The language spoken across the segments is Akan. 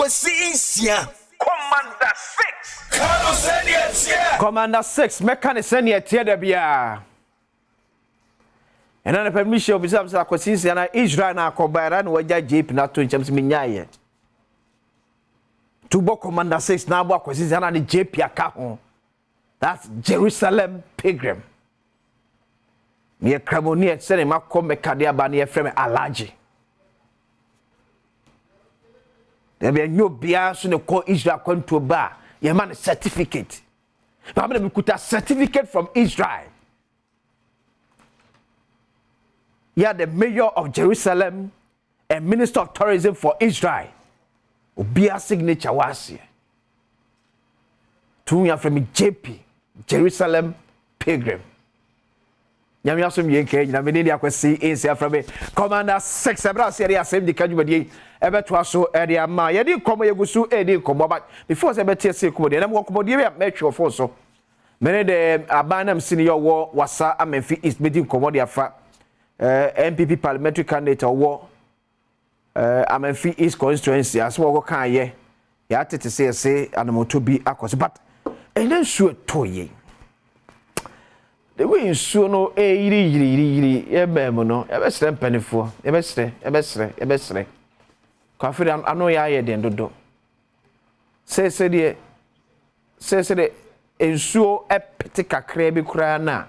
Kwasisia Commander 6 Kano Senior Commander 6 Mekane Senior Tiada Bia and then permission of Bisam Kwasisia na Israel na Kobara no waja JP na to ncham minyaye Tubo Commander 6 na abo Kwasisia na JP aka ho. That's Jerusalem pilgrim. Me kramoni e sene makom mekade aba na efrem alaji. There be no bia so ne call Israel kwanto ba ye man certificate. But me kuta certificate from Israel. Yeah, the mayor of Jerusalem and minister of tourism for Israel. Obia signature was here. Two years from JP, Jerusalem pilgrim. Nyame asom yenke nyina me ne akwasi insia from me Commander 6 ebra se area Asem Yi Di Ka dwumadi ebeto aso area ma ye di komo yegusu edi komo but before se betie se komo de na mo komo de be metwe ofo so me ne de abanam senior wo wasa Amenfi East medi komo de afa NPP parliamentary candidate wo Amenfi East constituency as wo kan ye ya tete se anomoto bi akose but enen su toye the way so no yiri ebem no ebesre mpanifo ebesre kwafiri ano ya ye den dodo se de ensuo epete kakra bi kura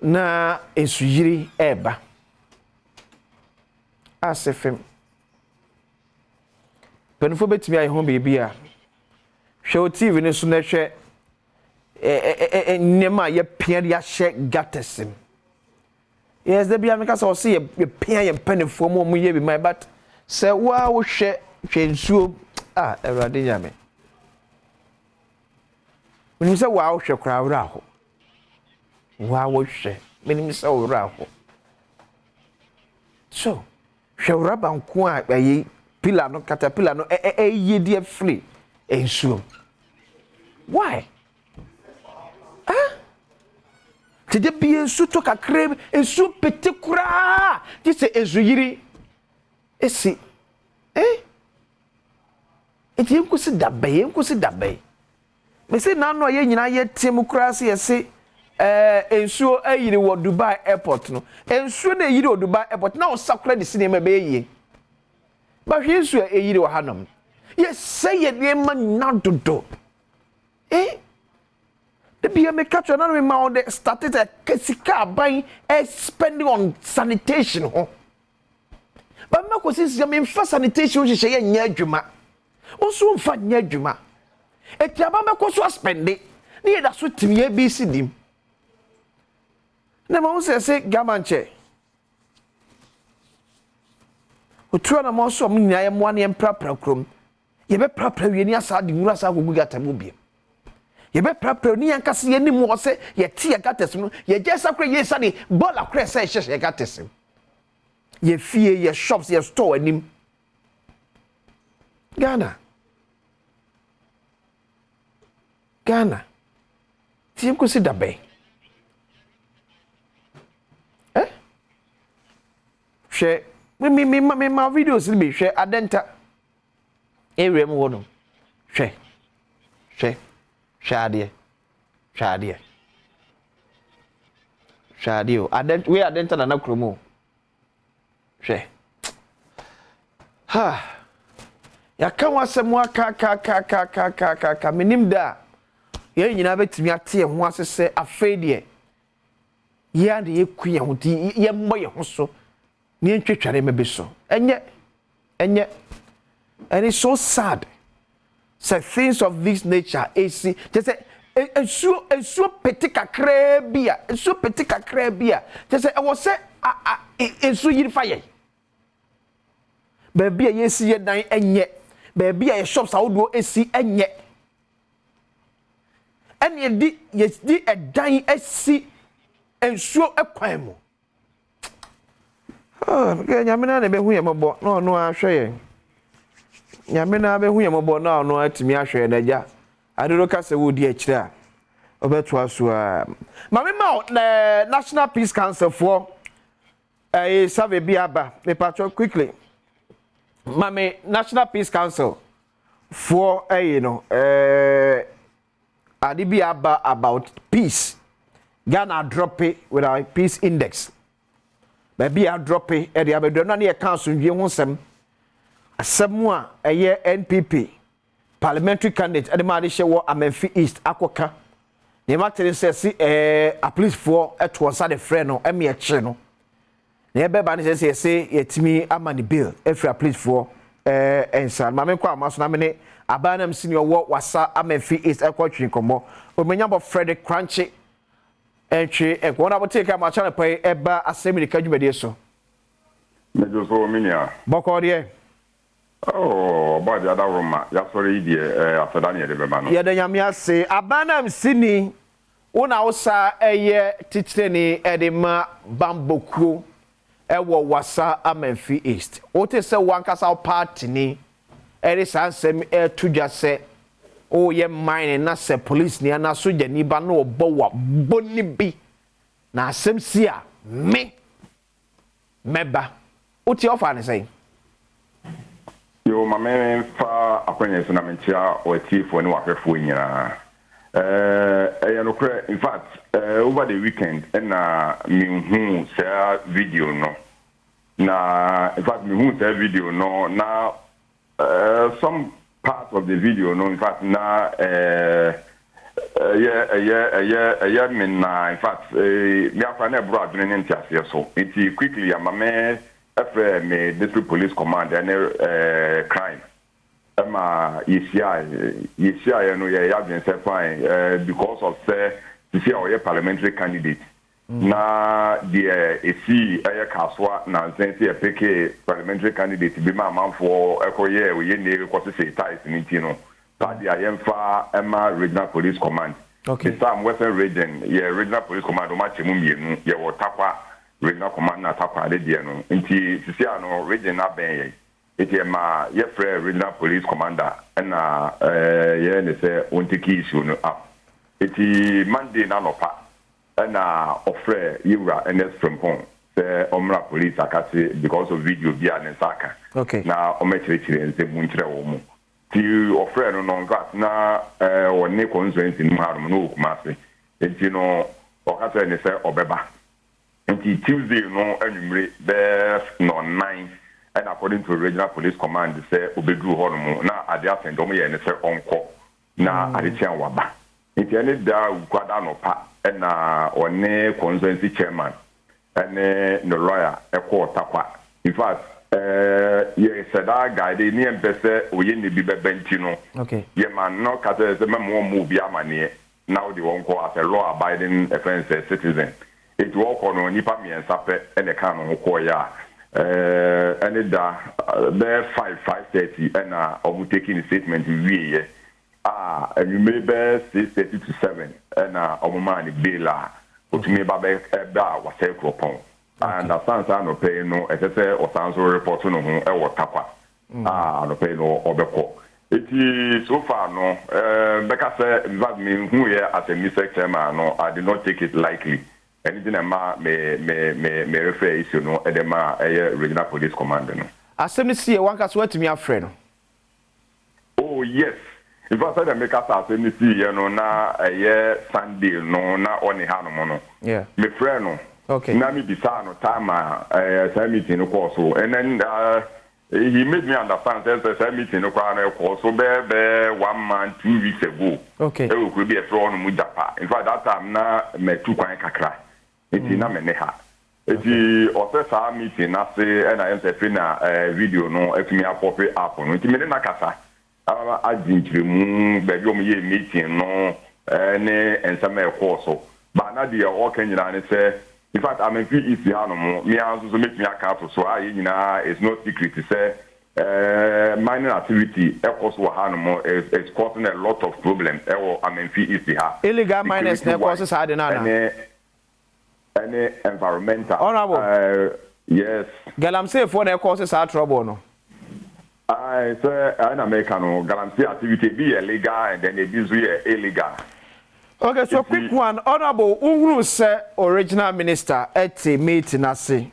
na esu yiri eba asefem panifo betimi ayi ho bebia hwe TV ne so na hwe nema ye pia ya she gatesim yes there be ameka so see ye pia ye panifo mo ye bi my but say wa wo hwe hwensuo Ewrade nyame menim say wa wo hwe kra wura ho wa wo hwe menim say wura ho so hwe wura banko a ayi pillar no caterpillar no ye die free ensuo why Tede bi ensu to kakre ensu pete kura ti se ezuyiri esi eti enkusi dabe me se na no ye nyina ye tem kura se yesi ensu ayiri wo Dubai airport no ensu na yiri wo Dubai airport na o sakura de sinema be yie ba hwe ensu ayiri wo hanom ye say ye de ma na dodo the BM capture na me ma on the started a kesika buying spending on sanitation but me ko since me fa sanitation hye ye nya adwuma oso mfa nya adwuma etiaba me ko so spending na ye da so timi ABC dim na ma say gamanche otua na mo so mo nya ye mo na ye prapra krom ye be prapra wie ni asa de wura asa gogu gatamu biem ye be prapra ni yankase ye nim wo se ye tie gates no ye jesa kra ye sane bola kra se hye gates ye fie ye shops ye store anim Ghana tim ko si dabe hwe me ma videos ni be hwe adenta ewrem wo no hwe Shadie we adenta na nakromo hwe ya kan wasem aka menim da ye nyina betimi ate ho asese afedie ye ade ye kuye ho ti ye mmɔ ye ho so ne ntwetware mebeso enye and it's so sad. So things of this nature is just a so petika krebia, so petika krebia. Just I was say so yiri fire. Baby ye see ye dan enye. Baby ye shops awodo esi enye. And ye di a dan esi ensuo ekwan mu. Okay, nyamena na be hu ye mbo. No ahwe ye. Nyamena be hu ye mbo na no atimi ahwe na ja. Adoro ka se wo di akire a. Obeto aso a. Mame ma National Peace Council for survey bi aba. Me patcho quickly. Mame National Peace Council for adibi about peace. Ghana drop it with our peace index. Maybe I drop it at the Abedon near council. You want some a year NPP parliamentary candidate at the Madisha war Amenfi East Aquaka. The matter says a police for at was a friend or a mere channel. Never banner say it me a money bill if you please for and son. Mamma must nominate a Badwam senior war was Amenfi East Aquatin Combo. Omenya Frederick Crunchy entry and one I will take my channel pay a bar Asem Yi Di Ka so. Major so minia. Bokodie. Oh, about the other room, sorry, dear, after Daniel de Bemano. Yeah, the Yamia say a Badwam sini una osa a year titani edema bamboku. Ewo wasa Amenfi East. Ote se wankasa party ni eri sansem tuja se o ye mine na se police ni na soja ni ba na obo wa boni bi na asem si a me meba uti ofa ne say yo mame fa akwenye so na mentia o tifo ni wafefo nyina in fact over the weekend na me share video no na in fact me share video no na some part of the video no in fact na in fact me afa na bro adwene ntiase so it quickly amame me district police command and crime ECI no yeah been say fine because of say to see our parliamentary candidate na the AC kaswa na say PK parliamentary candidate be man for ekoye we ne ko say ties ni ti no that the Ayemfa regional police command okay some western region regional police command o ma chemu mienu ye wo takwa regional command na takwa de die no nti sisi ano region na ben it ma ye free regional police commander na ye ne say on take issue no up it Monday na no pa na offer yura ns from home say omra police akati because of video bia ne saka okay na omechire nse munchire wo mu ti offer no no gas na woni constituency no harum no kumase enti no okata ne say obeba enti Tuesday no anumre be no 9 and according to regional police command say obedru hono na ade asendom ye ne say onko na ade tian waba enti ene da ukwada no pa na one constituency chairman and no lawyer ekwo takwa in fact ye said that guy dey ni empese oye ne bi bebenti no okay ye man no kata se memo mu bi amane now the one call as a law abiding offense citizen it work on nipa miensa pe ene kan no ko ya and da there 5:30 and obu taking statement we ye and you may be 6:30 to 7 and omuma ni bela otumi ba be was a cropon and asansa no pay no say osanso report no ho e wotakwa no pay no obeko it so far no because that mean who here as a mistake chairman no I did not take it lightly anything me refer issue no edema regional police commander no asem si e wanka so atumi afre no oh yes if I said make us asem si ye no na Sunday no na oni hanom no yeah me friend no okay na me bisa no time meeting no course so and then he made me understand that meeting no course so be 1 month 2 weeks ago okay e could be a friend mu japa in fact that time na me tu kwan kakra eti na me ne ha eti officer meeting na say and I am say na video no etimi apope app no eti me na kasa ajinjiremu be yo me meeting no ne ensama e course so ba na dia o kan nyina ne say in fact Amenfi East hanom me anso so make me account so ayi nyina is no secret to say mining activity also hanom is causing a lot of problems Amenfi East ha illegal miners na causes had na any environmental honorable yes galamsey for na causes had trouble no I say an American galamsey activity be illegal and then it is illegal. Okay, so quick one, honorable Uhuru say original minister at meeting ase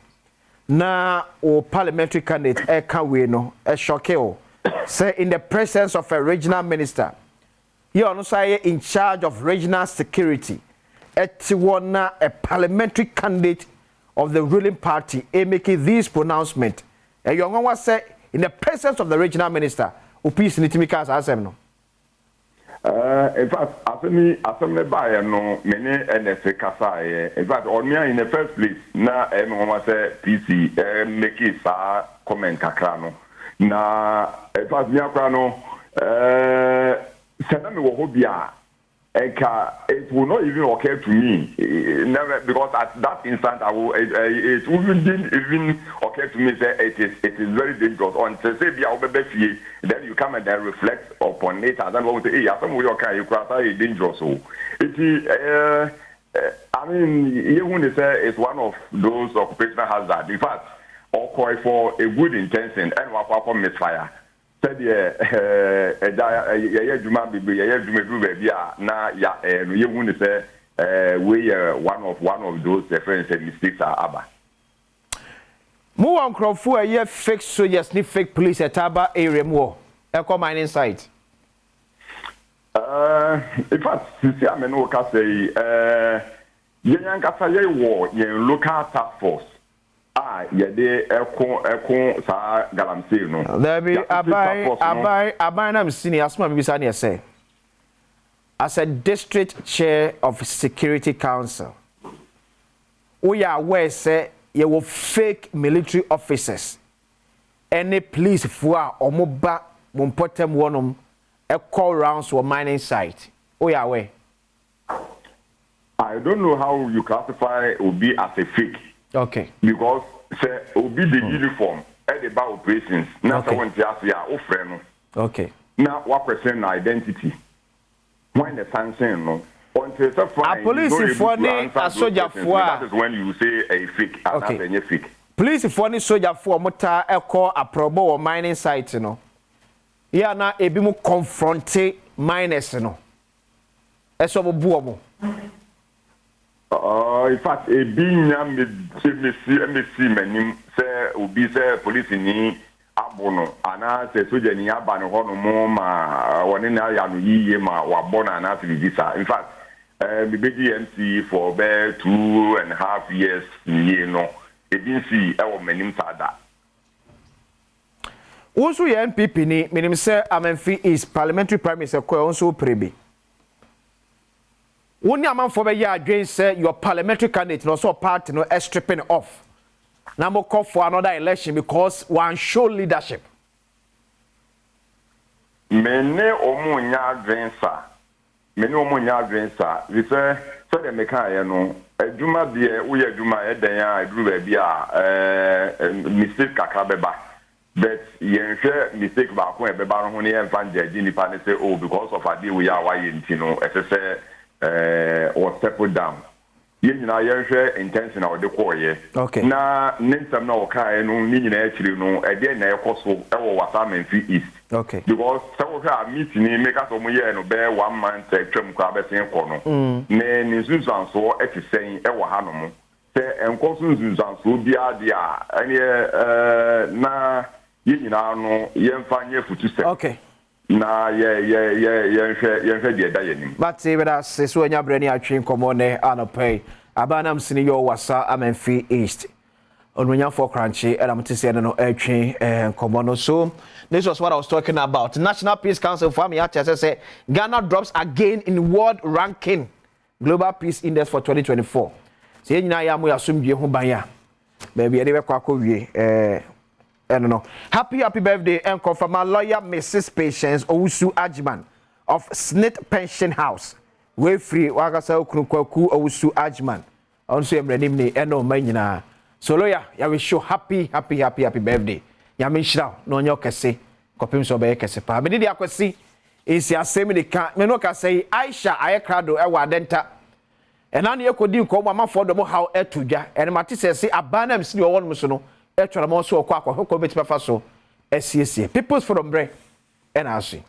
na o parliamentary candidate eka we no shock o say in the presence of a regional minister you are also in charge of regional security etiwona a parliamentary candidate of the ruling party making this pronouncement and you want to say in the presence of the regional minister o peace nitimika asem no in fact asem buy no many NSA kasa in fact on me in the first place na want say PC make it sa comment kakra no na in fact me akra no send me wo bia it will not even occur to me never, because at that instant I will it wouldn't even occur to me that it is very dangerous until say then you come and then reflect upon it and then what say some way okay you cross dangerous so it is I mean you want to say it's one of those occupational hazards in fact or call for a good intention and what misfire said juma bibi juma do baby na ya you want to say we one of those different mistakes are aba mu wan crofo a fake soldiers ni fake police at aba area mu e come mining site in fact since I no ka say yan ka say wo yen local task force yede eko sa galamsey no there be abai na msini asma bibisa na say as a district chair of security council we are aware say you will fake military officers any police for omoba mompotem wonom call rounds for mining site we are aware. I don't know how you classify Obi as a fake. Okay. Because say Obi the uniform at the bar operations. Now someone just ya offer. Okay. Now what person identity? When the sanction no. Until so far. A police for ni a soldier for. That is when you say a fake. Okay. And a fake. Police for ni soldier for mota call a probo or mining site no. Yeah na ebi mu confronte miners no. Eso bo buomo. In fact, a binya me see many say Obi say police ni abono ana say soja ni aba no ho no mo ma woni na ya no yiye ma wa bona na visa. In fact, we be MC for about 2.5 years ye no. E bin see e wo manim sada. Also ye NPP ni minim say Amenfi East parliamentary primary say ko also prebe. When your man for be again say your parliamentary candidate no so party no stripping off. Now mo call for another election because one show leadership. Mene omunya advensa. We say the meka no adwuma de wo ye adwuma e dan ya aduru ba bia mistake kakra beba. But yenhwe mistake ba ko e beba no ho ne emfa njaji nipa ne say oh because of ade we ya wa ye ntino say or step down. You know, you're intentional with the core. Okay. Now, Ninsam no kai no meaning actually no, again, na coso, was Amenfi East. Okay. Because some of our meeting make us no bear 1 month, Trum Crabbe and Corno. Then Susan so at the saying, Ewa Hanomo. Say, and Cosun Susan so be idea, and na, you know, yen find your foot to say. Okay. Na but say with us so nya brani atwen komone anopay abanam sini yo wasa Amenfi East onwanya for crunchy and am to say no atwen komono. So this was what I was talking about. National Peace Council for me say Ghana drops again in world ranking Global Peace Index for 2024. Say nyina ya mo yasomdwe ho ban ya baby e de be kwa wie I don't know. Happy birthday and from my lawyer Mrs. Patience Owusu Ajman of Snit Pension House. We free wakasa okrunkwaku Owusu Ajman. Also am ready me eno manyina. So lawyer, ya wish you happy birthday. Ya menshira no nyo kese. Kopim so be kese pa. Me di akwasi isi Asem Yi Di Ka. Me no ka say Aisha ayekrado e wa denta. Ena ne ekodi nko ma mafo do mo how etudwa. Ene mate se abana msini wo no so no. People's from Bre and Asi.